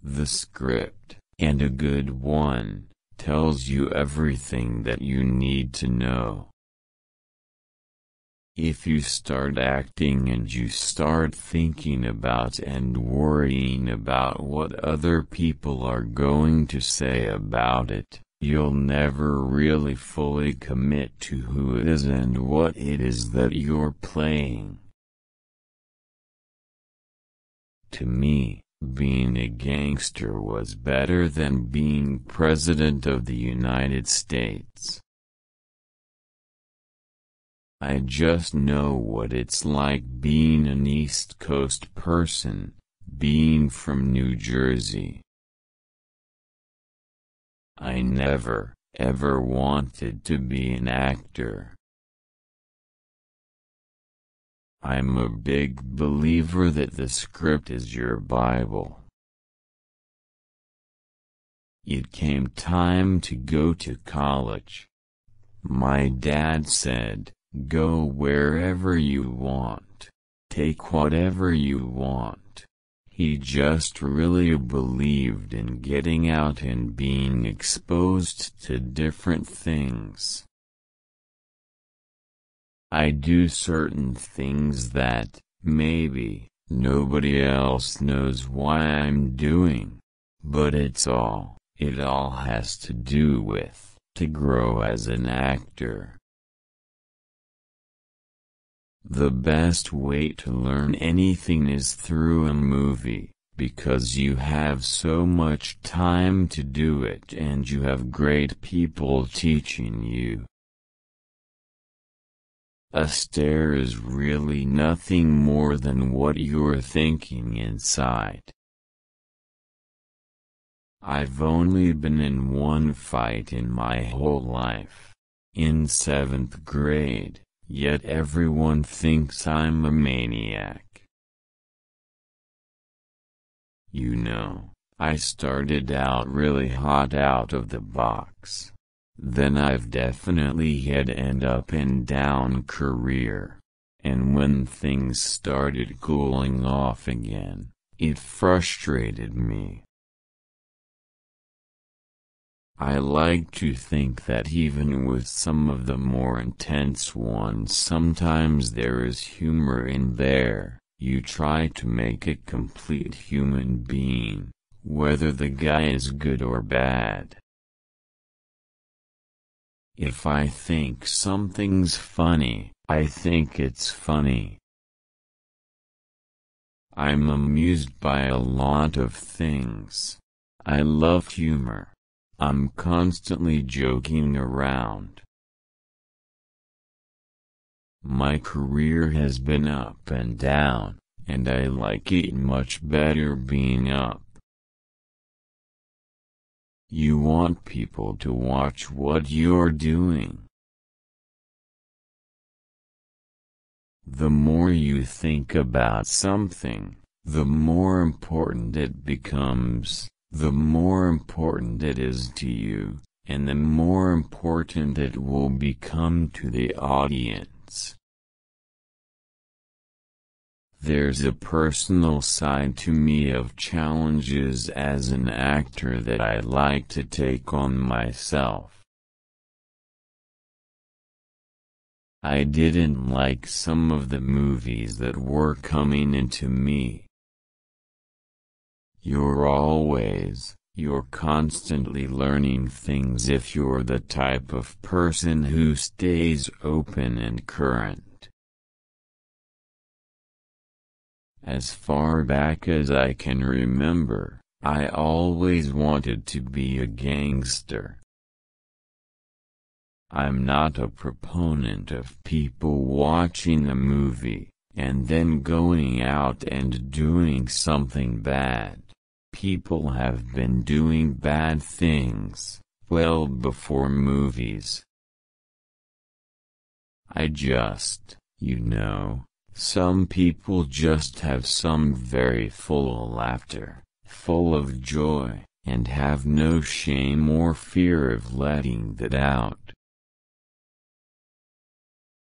The script, and a good one, tells you everything that you need to know. If you start acting and you start thinking about and worrying about what other people are going to say about it, you'll never really fully commit to who it is and what it is that you're playing. To me, being a gangster was better than being President of the United States. I just know what it's like being an East Coast person, being from New Jersey. I never, ever wanted to be an actor. I'm a big believer that the script is your Bible. It came time to go to college. My dad said, "Go wherever you want. Take whatever you want." He just really believed in getting out and being exposed to different things. I do certain things that, maybe, nobody else knows why I'm doing. But it all has to do with, to grow as an actor. The best way to learn anything is through a movie, because you have so much time to do it and you have great people teaching you. A stare is really nothing more than what you're thinking inside. I've only been in one fight in my whole life, in 7th grade. Yet everyone thinks I'm a maniac. You know, I started out really hot out of the box. Then I've definitely had an up and down career. And when things started cooling off again, it frustrated me. I like to think that even with some of the more intense ones sometimes there is humor in there. You try to make a complete human being, whether the guy is good or bad. If I think something's funny, I think it's funny. I'm amused by a lot of things. I love humor. I'm constantly joking around. My career has been up and down, and I like it much better being up. You want people to watch what you're doing. The more you think about something, the more important it becomes. The more important it is to you, and the more important it will become to the audience. There's a personal side to me of challenges as an actor that I like to take on myself. I didn't like some of the movies that were coming into me. You're constantly learning things if you're the type of person who stays open and current. As far back as I can remember, I always wanted to be a gangster. I'm not a proponent of people watching a movie, and then going out and doing something bad. People have been doing bad things, well before movies. Some people just have some very full laughter, full of joy, and have no shame or fear of letting that out.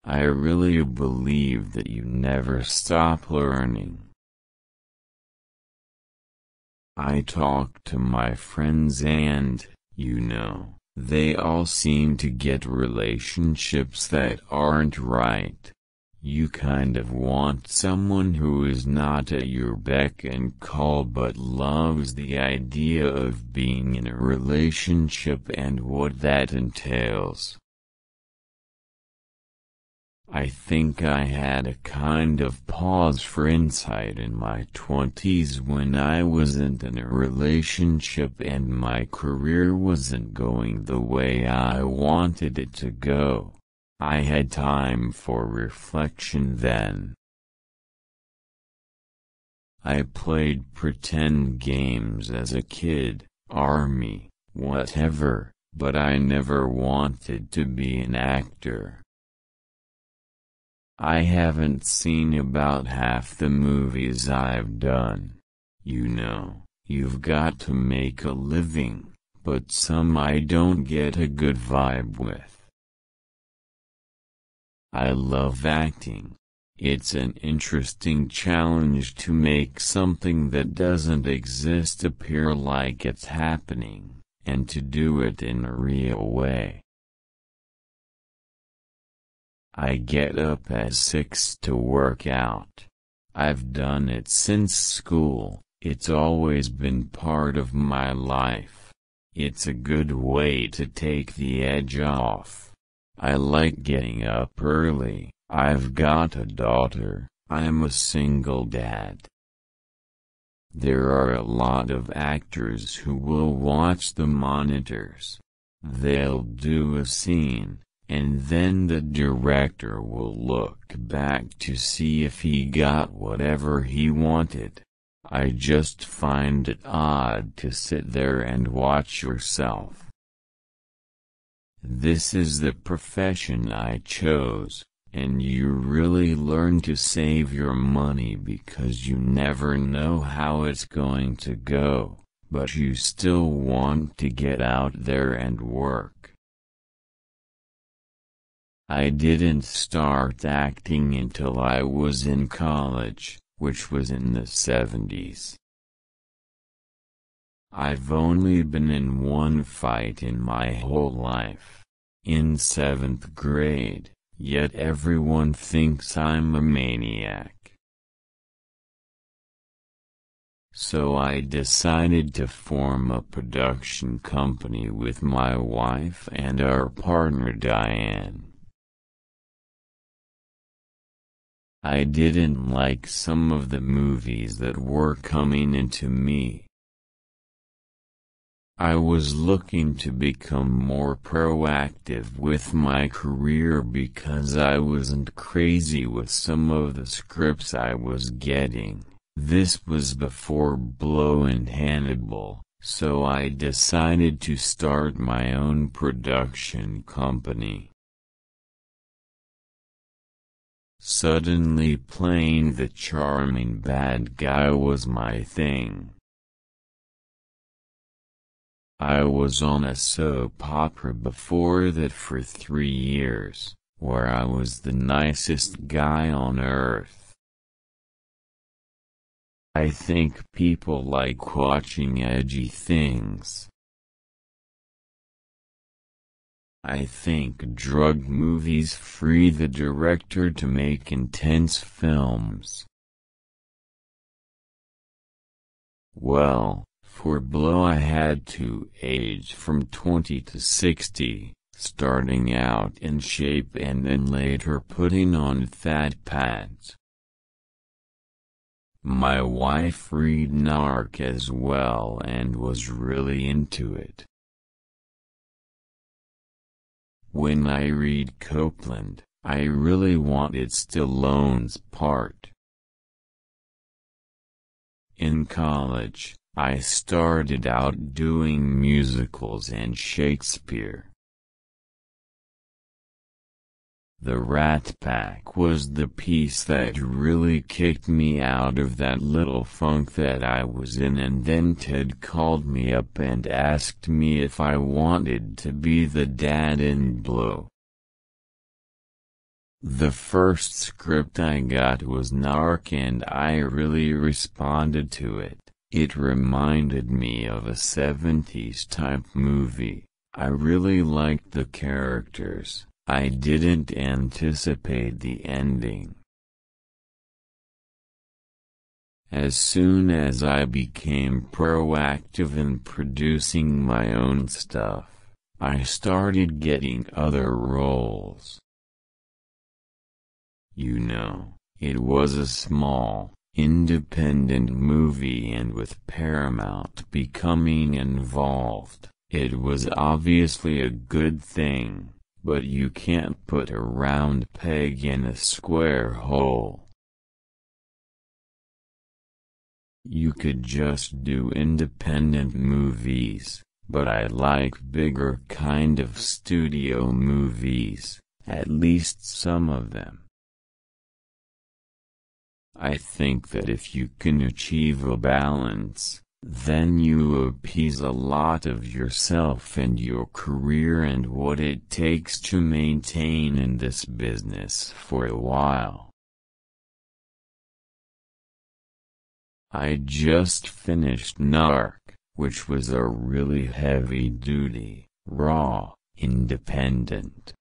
I really believe that you never stop learning. I talk to my friends and, they all seem to get relationships that aren't right. You kind of want someone who is not at your beck and call but loves the idea of being in a relationship and what that entails. I think I had a kind of pause for insight in my 20s when I wasn't in a relationship and my career wasn't going the way I wanted it to go. I had time for reflection then. I played pretend games as a kid, army, whatever, but I never wanted to be an actor. I haven't seen about half the movies I've done. You've got to make a living, but some I don't get a good vibe with. I love acting. It's an interesting challenge to make something that doesn't exist appear like it's happening, and to do it in a real way. I get up at 6 to work out. I've done it since school, it's always been part of my life. It's a good way to take the edge off. I like getting up early. I've got a daughter. I'm a single dad. There are a lot of actors who will watch the monitors. They'll do a scene, and then the director will look back to see if he got whatever he wanted. I just find it odd to sit there and watch yourself. This is the profession I chose, and you really learn to save your money because you never know how it's going to go, but you still want to get out there and work. I didn't start acting until I was in college, which was in the 70s. I've only been in one fight in my whole life. In 7th grade, yet everyone thinks I'm a maniac. So I decided to form a production company with my wife and our partner Diane. I didn't like some of the movies that were coming into me. I was looking to become more proactive with my career because I wasn't crazy with some of the scripts I was getting. This was before Blow and Hannibal, so I decided to start my own production company. Suddenly playing the charming bad guy was my thing. I was on a soap opera before that for 3 years, where I was the nicest guy on earth. I think people like watching edgy things. I think drug movies free the director to make intense films. Well, for Blow I had to age from 20 to 60, starting out in shape and then later putting on fat pads. My wife read Narc as well and was really into it. When I read Copeland, I really wanted Stallone's part. In college, I started out doing musicals and Shakespeare. The Rat Pack was the piece that really kicked me out of that little funk that I was in, and then Ted called me up and asked me if I wanted to be the dad in Blow. The first script I got was Narc and I really responded to it. It reminded me of a 70s type movie. I really liked the characters. I didn't anticipate the ending. As soon as I became proactive in producing my own stuff, I started getting other roles. You know, it was a small, independent movie, and with Paramount becoming involved, it was obviously a good thing, but you can't put a round peg in a square hole. You could just do independent movies, but I like bigger kind of studio movies, at least some of them. I think that if you can achieve a balance, then you appease a lot of yourself and your career and what it takes to maintain in this business for a while. I just finished Narc, which was a really heavy-duty, raw, independent.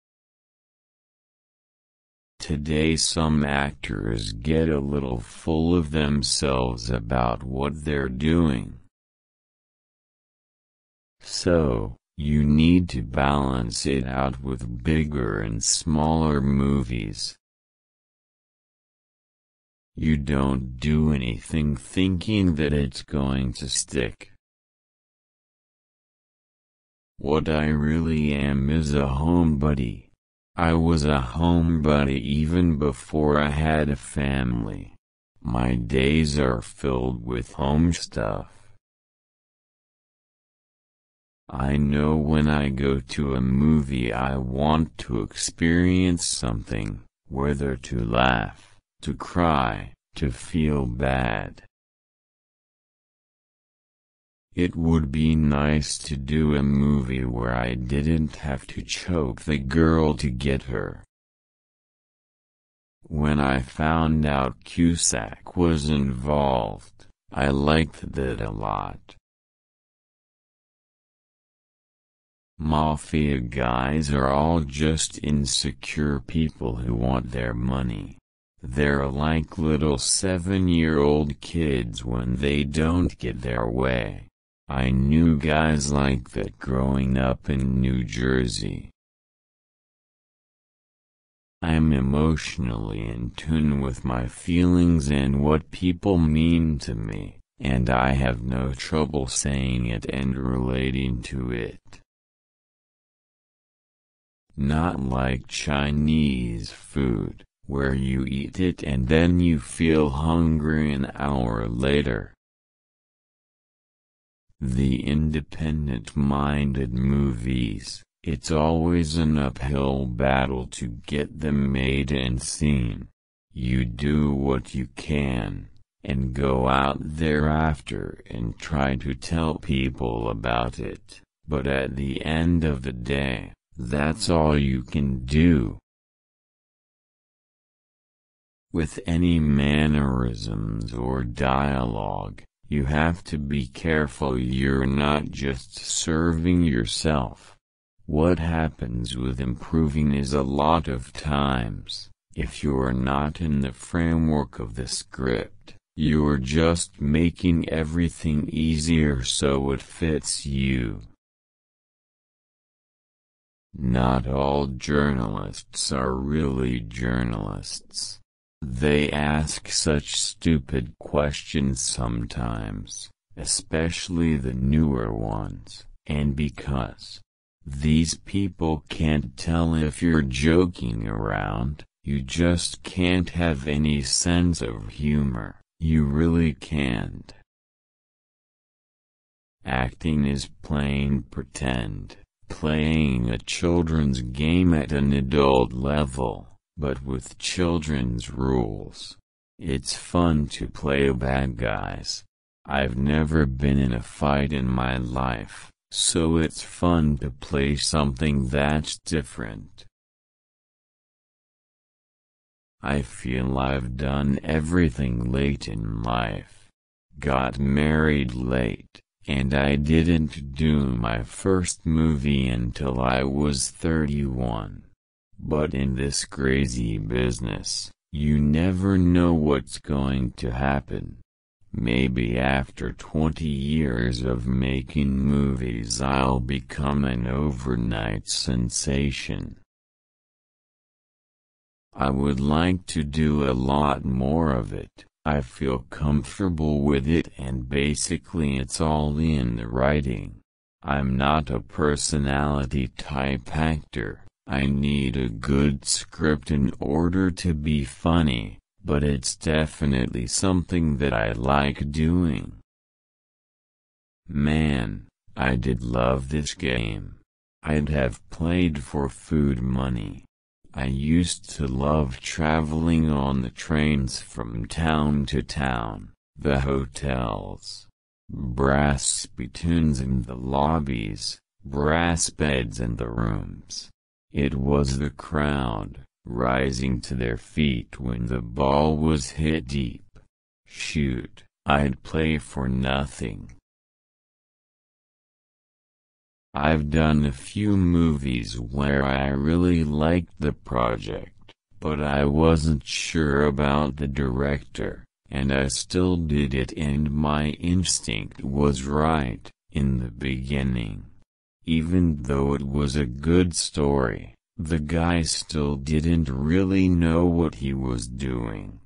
Today some actors get a little full of themselves about what they're doing. So, you need to balance it out with bigger and smaller movies. You don't do anything thinking that it's going to stick. What I really am is a homebody. I was a homebody even before I had a family. My days are filled with home stuff. I know when I go to a movie I want to experience something, whether to laugh, to cry, to feel bad. It would be nice to do a movie where I didn't have to choke the girl to get her. When I found out Cusack was involved, I liked that a lot. Mafia guys are all just insecure people who want their money. They're like little 7-year-old kids when they don't get their way. I knew guys like that growing up in New Jersey. I'm emotionally in tune with my feelings and what people mean to me, and I have no trouble saying it and relating to it. Not like Chinese food, where you eat it and then you feel hungry an hour later. The independent-minded movies, it's always an uphill battle to get them made and seen. You do what you can, and go out thereafter and try to tell people about it, but at the end of the day, that's all you can do. With any mannerisms or dialogue, you have to be careful you're not just serving yourself. What happens with improving is a lot of times, if you're not in the framework of the script, you're just making everything easier so it fits you. Not all journalists are really journalists. They ask such stupid questions sometimes, especially the newer ones, and because these people can't tell if you're joking around, you just can't have any sense of humor, you really can't. Acting is playing pretend, playing a children's game at an adult level. But with children's rules. It's fun to play bad guys. I've never been in a fight in my life, so it's fun to play something that's different. I feel I've done everything late in life. got married late, and I didn't do my first movie until I was 31. But in this crazy business, you never know what's going to happen. Maybe after 20 years of making movies I'll become an overnight sensation. I would like to do a lot more of it. I feel comfortable with it, and basically it's all in the writing. I'm not a personality type actor. I need a good script in order to be funny, but it's definitely something that I like doing. Man, I did love this game. I'd have played for food money. I used to love traveling on the trains from town to town, the hotels, brass spittoons in the lobbies, brass beds in the rooms. It was the crowd, rising to their feet when the ball was hit deep. Shoot, I'd play for nothing. I've done a few movies where I really liked the project, but I wasn't sure about the director, and I still did it, and my instinct was right in the beginning. Even though it was a good story, the guy still didn't really know what he was doing.